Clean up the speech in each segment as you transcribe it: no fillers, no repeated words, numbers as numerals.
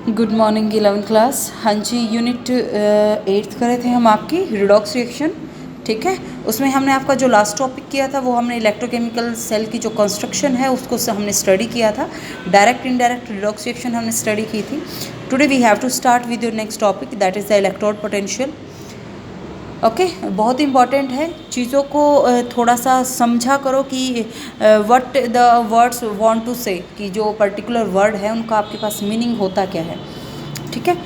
Good morning 11th class. हाँ जी, unit 8th करे थे हम आपकी रिडॉक्स रिएक्शन। ठीक है, उसमें हमने आपका जो लास्ट टॉपिक किया था वो हमने इलेक्ट्रोकेमिकल सेल की जो कंस्ट्रक्शन है उसको हमने स्टडी किया था। डायरेक्ट इनडायरेक्ट रिडॉक्स रिएक्शन हमने स्टडी की थी। Today we have to start with your next topic, that is the electrode potential. Okay, बहुत इंपॉर्टेंट है, चीज़ों को थोड़ा सा समझा करो कि what the words want to say, कि जो पर्टिकुलर वर्ड है उनका आपके पास मीनिंग होता क्या है। ठीक है,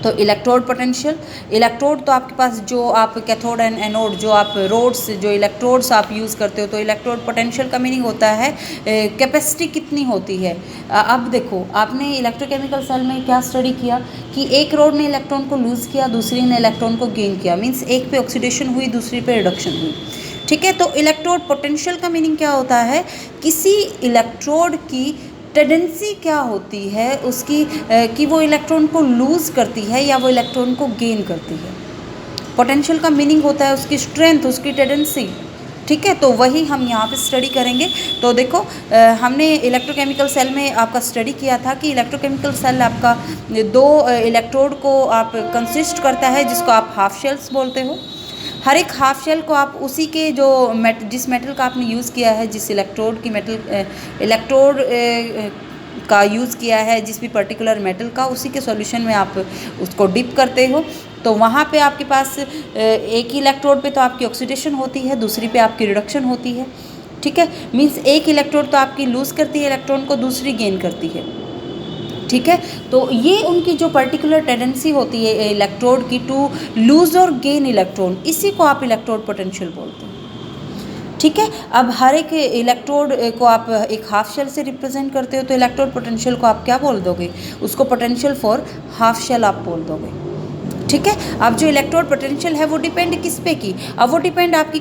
तो इलेक्ट्रोड पोटेंशियल, इलेक्ट्रोड तो आपके पास जो आप कैथोड एंड एनोड, जो आप रोड्स, जो इलेक्ट्रोड्स आप यूज़ करते हो, तो इलेक्ट्रोड पोटेंशियल का मीनिंग होता है कैपेसिटी कितनी होती है। अब देखो, आपने इलेक्ट्रोकेमिकल सेल में क्या स्टडी किया कि एक रोड ने इलेक्ट्रॉन को लूज़ किया, दूसरी ने इलेक्ट्रॉन को गेन किया, मीन्स एक पे ऑक्सीडेशन हुई, दूसरी पे रिडक्शन हुई। ठीक है, तो इलेक्ट्रोड पोटेंशियल का मीनिंग क्या होता है, किसी इलेक्ट्रोड की टेंडेंसी क्या होती है उसकी, कि वो इलेक्ट्रॉन को लूज़ करती है या वो इलेक्ट्रॉन को गेन करती है। पोटेंशियल का मीनिंग होता है उसकी स्ट्रेंथ, उसकी टेंडेंसी। ठीक है, तो वही हम यहाँ पे स्टडी करेंगे। तो देखो, हमने इलेक्ट्रोकेमिकल सेल में आपका स्टडी किया था कि इलेक्ट्रोकेमिकल सेल आपका दो इलेक्ट्रोड को आप कंसिस्ट करता है, जिसको आप हाफ शेल्स बोलते हो। हर एक हाफ शेल को आप उसी के जो जिस मेटल का आपने यूज़ किया है, जिस इलेक्ट्रोड की इलेक्ट्रोड का यूज़ किया है, जिस भी पर्टिकुलर मेटल का, उसी के सॉल्यूशन में आप उसको डिप करते हो। तो वहाँ पे आपके पास एक ही इलेक्ट्रोड पे तो आपकी ऑक्सीडेशन होती है, दूसरी पे आपकी रिडक्शन होती है। ठीक है, मीन्स एक इलेक्ट्रोड तो आपकी लूज़ करती है इलेक्ट्रॉन को, दूसरी गेन करती है। ठीक है, तो ये उनकी जो पर्टिकुलर टेंडेंसी होती है इलेक्ट्रोड की टू लूज और गेन इलेक्ट्रॉन, इसी को आप इलेक्ट्रोड पोटेंशियल बोलते हैं। ठीक है, अब हर एक इलेक्ट्रोड को आप एक हाफ शेल से रिप्रेजेंट करते हो, तो इलेक्ट्रोड पोटेंशियल को आप क्या बोल दोगे, उसको पोटेंशियल फॉर हाफ शेल आप बोल दोगे। ठीक है, अब जो इलेक्ट्रोड पोटेंशियल है वो डिपेंड किस पे की, अब वो डिपेंड आपकी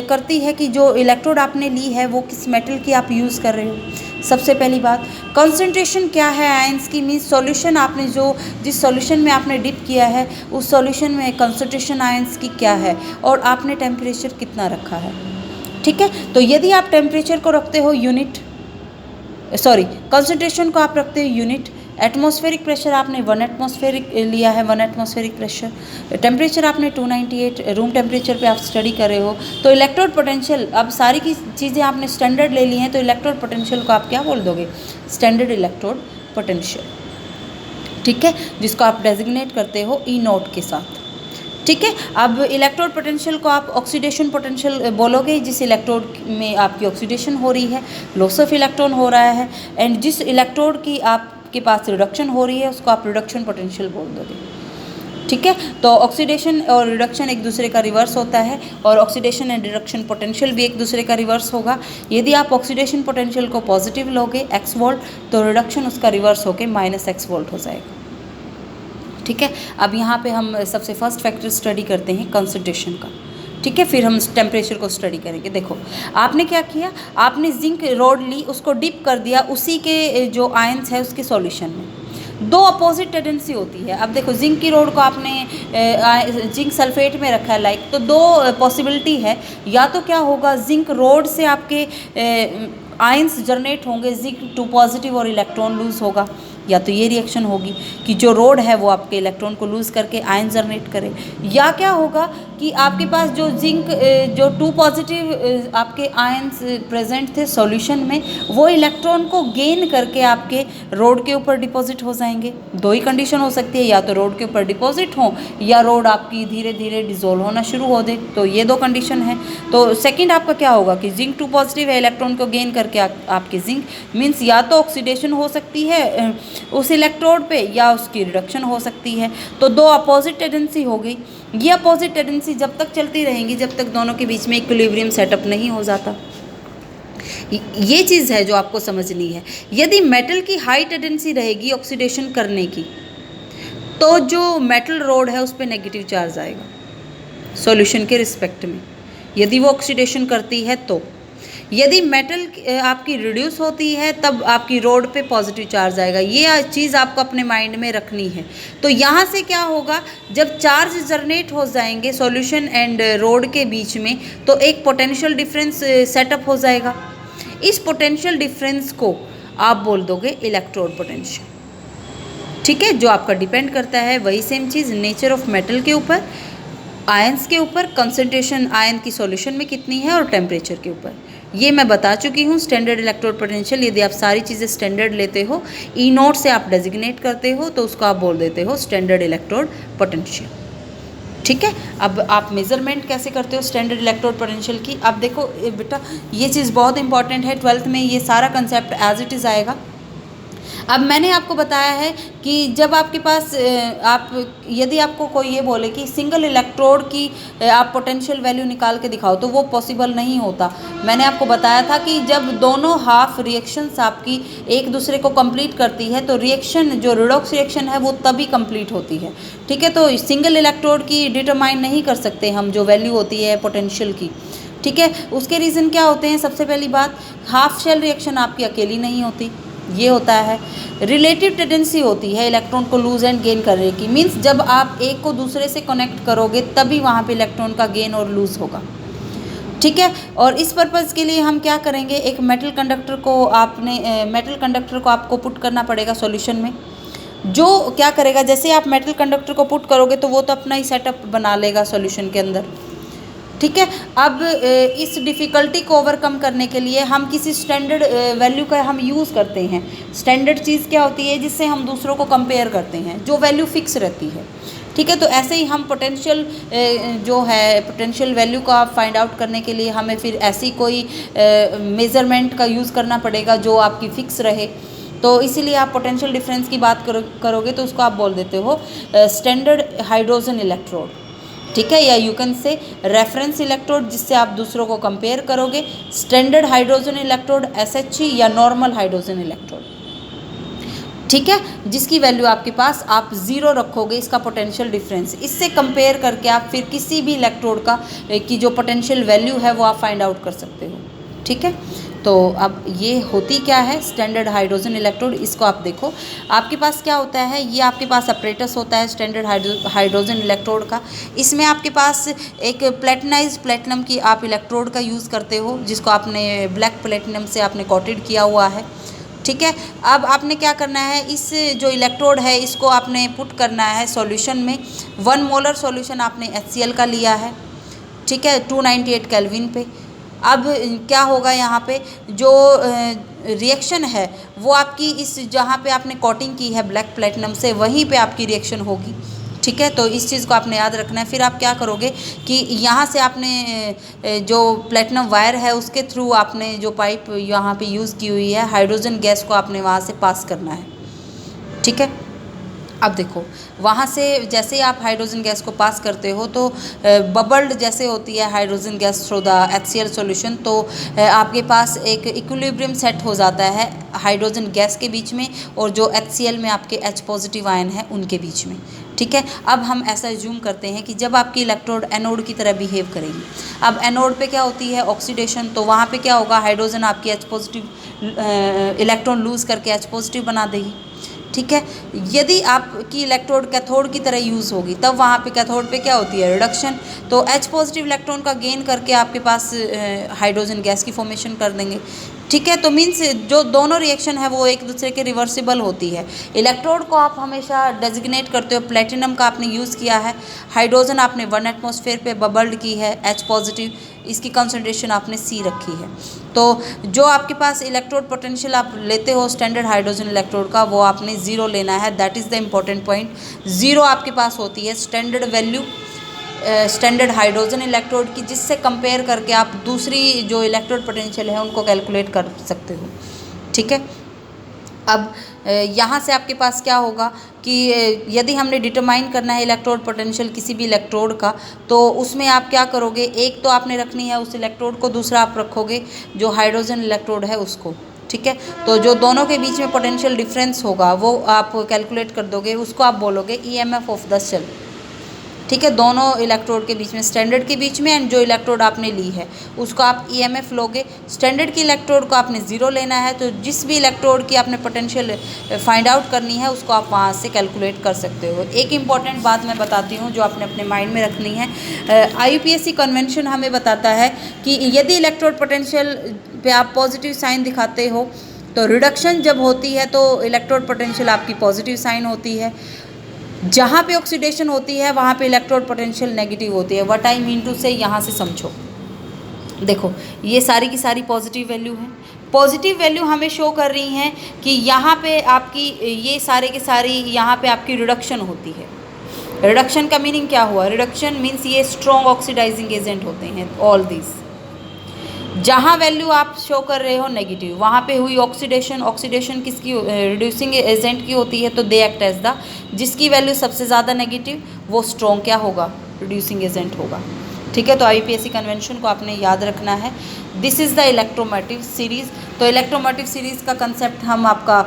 करती है कि जो इलेक्ट्रोड आपने ली है वो किस मेटल की आप यूज़ कर रहे हो। सबसे पहली बात, कंसंट्रेशन क्या है आयंस की, मीन्स सॉल्यूशन आपने जो जिस सॉल्यूशन में आपने डिप किया है उस सॉल्यूशन में कंसंट्रेशन आयंस की क्या है, और आपने टेम्परेचर कितना रखा है। ठीक है, तो यदि आप टेम्परेचर को रखते हो यूनिट, कंसंट्रेशन को आप रखते हो यूनिट, एटमॉस्फेरिक प्रेशर आपने 1 एटमॉस्फेरिक लिया है, 1 एटमॉस्फेरिक प्रेशर, टेम्परेचर आपने 298 रूम टेम्परेचर पे आप स्टडी कर रहे हो, तो इलेक्ट्रोड पोटेंशियल, अब सारी की चीज़ें आपने स्टैंडर्ड ले ली हैं, तो इलेक्ट्रोड पोटेंशियल को आप क्या बोल दोगे, स्टैंडर्ड इलेक्ट्रोड पोटेंशियल। ठीक है, जिसको आप डेजिग्नेट करते हो E0 के साथ। ठीक है, अब इलेक्ट्रोड पोटेंशियल को आप ऑक्सीडेशन पोटेंशियल बोलोगे, जिस इलेक्ट्रोड में आपकी ऑक्सीडेशन हो रही है, लॉस ऑफ इलेक्ट्रॉन हो रहा है, एंड जिस इलेक्ट्रोड की आपके पास रिडक्शन हो रही है उसको आप रिडक्शन पोटेंशियल बोल दोगे। ठीक है, तो ऑक्सीडेशन और रिडक्शन एक दूसरे का रिवर्स होता है, और ऑक्सीडेशन एंड रिडक्शन पोटेंशियल भी एक दूसरे का रिवर्स होगा। यदि आप ऑक्सीडेशन पोटेंशियल को पॉजिटिव लोगे x वोल्ट, तो रिडक्शन उसका रिवर्स होकर -x वोल्ट हो जाएगा। ठीक है, अब यहाँ पे हम सबसे फर्स्ट फैक्टर स्टडी करते हैं कंसंट्रेशन का। ठीक है, फिर हम टेम्परेचर को स्टडी करेंगे। देखो, आपने क्या किया, आपने जिंक रॉड ली, उसको डिप कर दिया उसी के जो आयंस है उसके सॉल्यूशन में। दो अपोजिट टेंडेंसी होती है। अब देखो, जिंक की रोड को आपने जिंक सल्फेट में रखा है लाइक, तो दो पॉसिबिलिटी है, या तो क्या होगा, जिंक रोड से आपके आयंस जनरेट होंगे, जिंक 2 पॉजिटिव और इलेक्ट्रॉन लूज होगा, या तो ये रिएक्शन होगी कि जो रोड है वो आपके इलेक्ट्रॉन को लूज़ करके आयन जनरेट करे, या क्या होगा कि आपके पास जो जिंक जो 2 पॉजिटिव आपके आयंस प्रेजेंट थे सॉल्यूशन में, वो इलेक्ट्रॉन को गेन करके आपके रोड के ऊपर डिपॉजिट हो जाएंगे। दो ही कंडीशन हो सकती है, या तो रोड के ऊपर डिपॉजिट हो, या रोड आपकी धीरे धीरे डिजोल्व होना शुरू हो दे, तो ये दो कंडीशन है। तो सेकेंड आपका क्या होगा कि जिंक 2 पॉजिटिव है, इलेक्ट्रॉन को गेन करके आपके जिंक, मीन्स या तो ऑक्सीडेशन हो सकती है उस इलेक्ट्रोड पे, या उसकी रिडक्शन हो सकती है। तो दो अपोजिट टेंडेंसी हो गई। ये अपोजिट टेंडेंसी जब तक चलती रहेंगी जब तक दोनों के बीच में इक्विलिब्रियम सेटअप नहीं हो जाता। ये चीज़ है जो आपको समझनी है। यदि मेटल की हाई टेंडेंसी रहेगी ऑक्सीडेशन करने की, तो जो मेटल रोड है उस पर नेगेटिव चार्ज आएगा सॉल्यूशन के रिस्पेक्ट में, यदि वो ऑक्सीडेशन करती है तो। यदि मेटल आपकी रिड्यूस होती है तब आपकी रोड पे पॉजिटिव चार्ज आएगा। ये चीज़ आपको अपने माइंड में रखनी है। तो यहाँ से क्या होगा, जब चार्ज जनरेट हो जाएंगे सॉल्यूशन एंड रोड के बीच में, तो एक पोटेंशियल डिफरेंस सेटअप हो जाएगा। इस पोटेंशियल डिफरेंस को आप बोल दोगे इलेक्ट्रोड पोटेंशियल। ठीक है। जो आपका डिपेंड करता है वही same cheese nature of metal के ऊपर, आयंस के ऊपर, कंसंट्रेशन आयन की सॉल्यूशन में कितनी है और टेम्परेचर के ऊपर। ये मैं बता चुकी हूँ। स्टैंडर्ड इलेक्ट्रोड पोटेंशियल, यदि आप सारी चीज़ें स्टैंडर्ड लेते हो, ई नोट से आप डेजिग्नेट करते हो, तो उसको आप बोल देते हो स्टैंडर्ड इलेक्ट्रोड पोटेंशियल। ठीक है। अब आप मेजरमेंट कैसे करते हो स्टैंडर्ड इलेक्ट्रोड पोटेंशियल की। अब देखो बेटा, ये चीज़ बहुत इंपॉर्टेंट है। 12th में ये सारा कंसेप्ट एज इट इज़ आएगा। अब मैंने आपको बताया है कि जब आपके पास आप यदि आपको कोई ये बोले कि सिंगल इलेक्ट्रोड की आप पोटेंशियल वैल्यू निकाल के दिखाओ, तो वो पॉसिबल नहीं होता। मैंने आपको बताया था कि जब दोनों हाफ रिएक्शंस आपकी एक दूसरे को कंप्लीट करती है, तो रिएक्शन जो रिडॉक्स रिएक्शन है वो तभी कंप्लीट होती है। ठीक है। तो सिंगल इलेक्ट्रोड की डिटरमाइन नहीं कर सकते हम जो वैल्यू होती है पोटेंशियल की। ठीक है। उसके रीज़न क्या होते हैं? सबसे पहली बात, हाफ शेल रिएक्शन आपकी अकेली नहीं होती, ये होता है। रिलेटिव टेंडेंसी होती है इलेक्ट्रॉन को लूज एंड गेन करने की। मीन्स जब आप एक को दूसरे से कनेक्ट करोगे तभी वहाँ पे इलेक्ट्रॉन का गेन और लूज होगा। ठीक है। और इस पर्पज़ के लिए हम क्या करेंगे, एक मेटल कंडक्टर को आपको पुट करना पड़ेगा सॉल्यूशन में। जो क्या करेगा, जैसे आप मेटल कंडक्टर को पुट करोगे तो वो तो अपना ही सेटअप बना लेगा सॉल्यूशन के अंदर। ठीक है। अब इस डिफ़िकल्टी को ओवरकम करने के लिए हम किसी स्टैंडर्ड वैल्यू का हम यूज़ करते हैं। स्टैंडर्ड चीज़ क्या होती है? जिससे हम दूसरों को कंपेयर करते हैं, जो वैल्यू फिक्स रहती है। ठीक है। तो ऐसे ही हम पोटेंशियल जो है पोटेंशियल वैल्यू का फाइंड आउट करने के लिए हमें फिर ऐसी कोई मेज़रमेंट का यूज़ करना पड़ेगा जो आपकी फ़िक्स रहे। तो इसीलिए आप पोटेंशियल डिफरेंस की बात करोगे तो उसको आप बोल देते हो स्टैंडर्ड हाइड्रोजन इलेक्ट्रोड। ठीक है। या you can say reference electrode, जिससे आप दूसरों को कंपेयर करोगे। स्टैंडर्ड हाइड्रोजन इलेक्ट्रोड SHE या नॉर्मल हाइड्रोजन इलेक्ट्रोड। ठीक है। जिसकी वैल्यू आपके पास आप 0 रखोगे, इसका पोटेंशियल डिफरेंस। इससे कंपेयर करके आप फिर किसी भी इलेक्ट्रोड का की जो पोटेंशियल वैल्यू है वो आप फाइंड आउट कर सकते हो। ठीक है। तो अब ये होती क्या है स्टैंडर्ड हाइड्रोजन इलेक्ट्रोड, इसको आप देखो। आपके पास क्या होता है, ये आपके पास अपरेटस होता है स्टैंडर्ड हाइड्रोजन इलेक्ट्रोड का। इसमें आपके पास एक प्लेटिनाइज्ड प्लेटिनम की आप इलेक्ट्रोड का यूज़ करते हो, जिसको आपने ब्लैक प्लेटिनम से आपने कोटेड किया हुआ है। ठीक है। अब आपने क्या करना है, इस जो इलेक्ट्रोड है इसको आपने पुट करना है सॉल्यूशन में। 1 मोलर सॉल्यूशन आपने HCl का लिया है। ठीक है। 298 केल्विन पे। अब क्या होगा, यहाँ पे जो रिएक्शन है वो आपकी इस जहाँ पे आपने कोटिंग की है ब्लैक प्लेटिनम से, वहीं पे आपकी रिएक्शन होगी। ठीक है। तो इस चीज़ को आपने याद रखना है। फिर आप क्या करोगे कि यहाँ से आपने जो प्लेटिनम वायर है उसके थ्रू आपने जो पाइप यहाँ पे यूज़ की हुई है, हाइड्रोजन गैस को आपने वहाँ से पास करना है। ठीक है। अब देखो, वहाँ से जैसे ही आप हाइड्रोजन गैस को पास करते हो तो बबल्ड जैसे होती है hydrogen gas through the HCl solution, तो आपके पास एक इक्विलिब्रियम सेट हो जाता है हाइड्रोजन गैस के बीच में और जो HCl में आपके H पॉजिटिव आयन है उनके बीच में। ठीक है। अब हम ऐसा ज्यूम करते हैं कि जब आपकी इलेक्ट्रोड एनोड की तरह बिहेव करेगी। अब एनोड पे क्या होती है ऑक्सीडेशन, तो वहाँ पे क्या होगा, हाइड्रोजन आपकी H पॉजिटिव इलेक्ट्रॉन लूज़ करके H पॉजिटिव बना देगी। ठीक है। यदि आपकी इलेक्ट्रोड कैथोड की तरह यूज़ होगी तब वहाँ पे कैथोड पे क्या होती है रिडक्शन, तो H पॉजिटिव इलेक्ट्रॉन का गेन करके आपके पास हाइड्रोजन गैस की फॉर्मेशन कर देंगे। ठीक है। तो मीन्स जो दोनों रिएक्शन है वो एक दूसरे के रिवर्सिबल होती है। इलेक्ट्रोड को आप हमेशा डेजिग्नेट करते हो, प्लेटिनम का आपने यूज़ किया है, हाइड्रोजन आपने 1 एटमॉस्फेयर पे बबल्ड की है H पॉजिटिव, इसकी कंसंट्रेशन आपने C रखी है। तो जो आपके पास इलेक्ट्रोड पोटेंशियल आप लेते हो स्टैंडर्ड हाइड्रोजन इलेक्ट्रोड का, वो आपने 0 लेना है। That is the important point. 0 आपके पास होती है standard value standard hydrogen electrode की, जिससे कंपेयर करके आप दूसरी जो इलेक्ट्रोड पोटेंशियल है उनको कैलकुलेट कर सकते हो। ठीक है। अब यहाँ से आपके पास क्या होगा कि यदि हमने डिटरमाइन करना है इलेक्ट्रोड पोटेंशियल किसी भी इलेक्ट्रोड का, तो उसमें आप क्या करोगे, एक तो आपने रखनी है उस इलेक्ट्रोड को, दूसरा आप रखोगे जो हाइड्रोजन इलेक्ट्रोड है उसको। ठीक है। तो जो दोनों के बीच में पोटेंशियल डिफरेंस होगा वो आप कैलकुलेट कर दोगे, उसको आप बोलोगे EMF ऑफ द सेल। ठीक है। दोनों इलेक्ट्रोड के बीच में, स्टैंडर्ड के बीच में एंड जो इलेक्ट्रोड आपने ली है उसको आप EMF लोगे। स्टैंडर्ड की इलेक्ट्रोड को आपने 0 लेना है, तो जिस भी इलेक्ट्रोड की आपने पोटेंशियल फाइंड आउट करनी है उसको आप वहाँ से कैलकुलेट कर सकते हो। एक इम्पॉर्टेंट बात मैं बताती हूँ जो आपने अपने माइंड में रखनी है। IUPAC कन्वेंशन हमें बताता है कि यदि इलेक्ट्रोड पोटेंशियल पे आप पॉजिटिव साइन दिखाते हो तो रिडक्शन जब होती है तो इलेक्ट्रोड पोटेंशियल आपकी पॉजिटिव साइन होती है, जहाँ पे ऑक्सीडेशन होती है वहाँ पे इलेक्ट्रोड पोटेंशियल नेगेटिव होती है। व्हाट आई मीन टू से, यहाँ से समझो, देखो ये सारी की सारी पॉजिटिव वैल्यू हैं। पॉजिटिव वैल्यू हमें शो कर रही हैं कि यहाँ पे आपकी ये सारे के सारी यहाँ पे आपकी रिडक्शन होती है। रिडक्शन का मीनिंग क्या हुआ? रिडक्शन मीन्स ये स्ट्रॉन्ग ऑक्सीडाइजिंग एजेंट होते हैं ऑल दीज। जहाँ वैल्यू आप शो कर रहे हो नेगेटिव, वहाँ पे हुई ऑक्सीडेशन। ऑक्सीडेशन किसकी? रिड्यूसिंग एजेंट की होती है, तो दे एक्ट एज द, जिसकी वैल्यू सबसे ज़्यादा नेगेटिव, वो स्ट्रॉन्ग क्या होगा? रिड्यूसिंग एजेंट होगा। ठीक है, तो आईपीएससी कन्वेंशन को आपने याद रखना है। This is the electromotive series. तो इलेक्ट्रोमोटिव सीरीज़ का कंसेप्ट हम आपका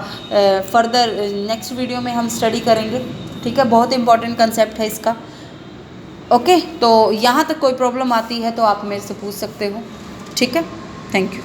फर्दर नेक्स्ट वीडियो में हम स्टडी करेंगे। ठीक है, बहुत इंपॉर्टेंट कंसेप्ट है इसका। ओके, तो यहाँ तक कोई प्रॉब्लम आती है तो आप मेरे से पूछ सकते हो। ठीक है, थैंक यू।